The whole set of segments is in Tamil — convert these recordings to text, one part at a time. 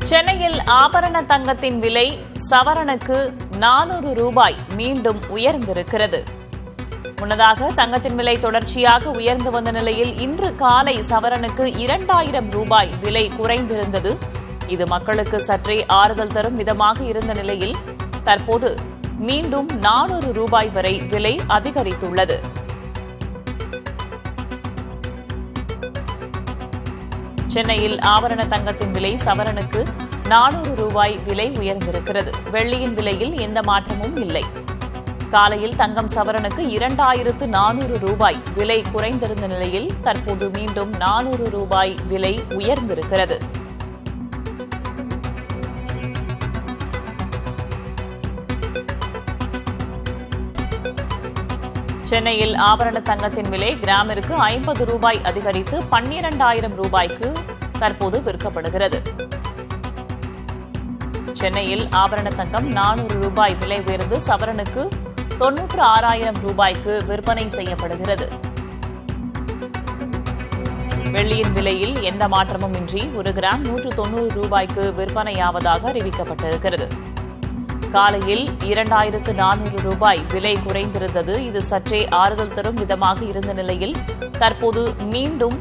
சென்னையில் ஆபரண தங்கத்தின் விலை சவரனுக்கு 400 ரூபாய் மீண்டும் உயர்ந்திருக்கிறது. முன்னதாக தங்கத்தின் விலை தொடர்ச்சியாக உயர்ந்து வந்த நிலையில் இன்று காலை சவரனுக்கு 2000 ரூபாய் விலை குறைந்திருந்தது. இது மக்களுக்கு சற்றே ஆறுதல் தரும் விதமாக இருந்த நிலையில் தற்போது மீண்டும் 400 ரூபாய் வரை விலை அதிகரித்துள்ளது. சென்னையில் ஆபரண தங்கத்தின் விலை சவரனுக்கு 400 ரூபாய் விலை உயர்ந்திருக்கிறது. வெள்ளியின் விலையில் எந்த மாற்றமும் இல்லை. காலையில் தங்கம் சவரனுக்கு 2400 ரூபாய் விலை குறைந்திருந்த நிலையில் தற்போது மீண்டும் 400 ரூபாய் விலை உயர்ந்திருக்கிறது. சென்னையில் ஆபரண தங்கத்தின் விலை கிராமிற்கு 50 ரூபாய் அதிகரித்து 12000 ரூபாய்க்கு தற்போது விற்கப்படுகிறது. சென்னையில் ஆபரண தங்கம் 400 ரூபாய் விலை உயர்ந்து சவரனுக்கு 96000 ரூபாய்க்கு விற்பனை செய்யப்படுகிறது. வெள்ளியின் விலையில் எந்த மாற்றமும் இன்றி 1 கிராம் 190 ரூபாய்க்கு விற்பனையாவதாக அறிவிக்கப்பட்டிருக்கிறது. காலையில் 2400 ரூபாய் விலை குறைந்திருந்தது. இது சற்றே ஆறுதல் தரும் விதமாக இருந்த நிலையில் தற்போது மீண்டும்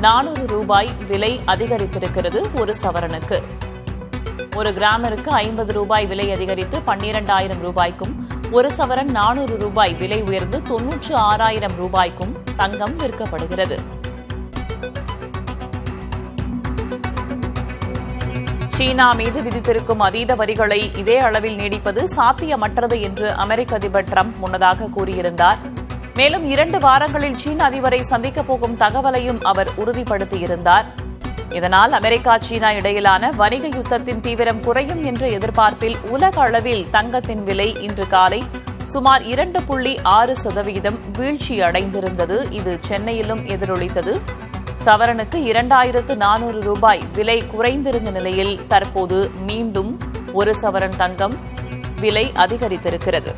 400 ரூபாய் விலை அதிகரித்திருக்கிறது. ஒரு சவரனுக்கு 1 கிராமிற்கு 50 ரூபாய் விலை அதிகரித்து 12000 ரூபாய்க்கும், ஒரு சவரன் 400 ரூபாய் விலை உயர்ந்து 96000 ரூபாய்க்கும் தங்கம் விற்கப்படுகிறது. சீனா மீது விதித்திருக்கும் அதீத வரிகளை இதே அளவில் நீடிப்பது சாத்தியமற்றது என்று அமெரிக்க அதிபர் டிரம்ப் முன்னதாக கூறியிருந்தார். மேலும் 2 வாரங்களில் சீன அதிபரை சந்திக்கப் போகும் தகவலையும் அவர் உறுதிப்படுத்தியிருந்தார். இதனால் அமெரிக்கா சீனா இடையிலான வணிக யுத்தத்தின் தீவிரம் குறையும் என்ற எதிர்பார்ப்பில் உலக அளவில் தங்கத்தின் விலை இன்று காலை சுமார் 2.6% வீழ்ச்சியடைந்திருந்தது. இது சென்னையிலும் எதிரொலித்தது. சவரனுக்கு 2400 ரூபாய் விலை குறைந்திருந்த நிலையில் தற்போது மீண்டும் 1 சவரன் தங்கம் விலை அதிகரித்திருக்கிறது.